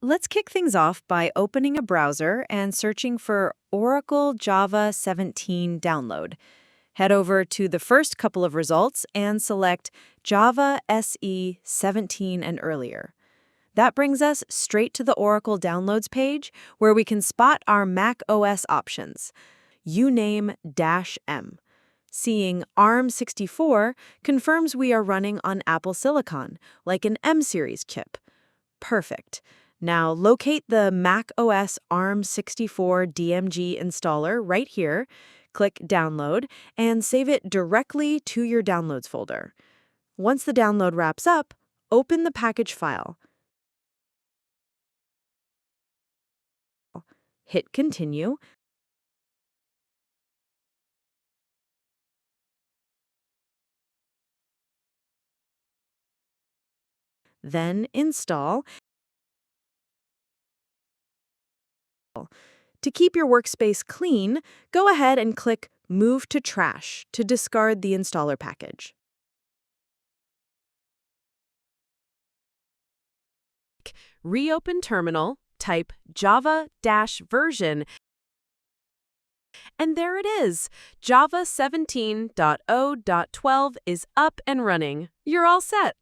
Let's kick things off by opening a browser and searching for Oracle Java 17 download. Head over to the first couple of results and select Java SE 17 and earlier. That brings us straight to the Oracle Downloads page where we can spot our Mac OS options. Uname-M. Seeing ARM64 confirms we are running on Apple Silicon, like an M-series chip. Perfect. Now locate the Mac OS ARM64 DMG installer right here, click Download, and save it directly to your Downloads folder. Once the download wraps up, open the package file. Hit Continue. Then Install. To keep your workspace clean, go ahead and click Move to Trash to discard the installer package. Reopen Terminal, type java-version, and there it is. Java 17.0.12 is up and running. You're all set.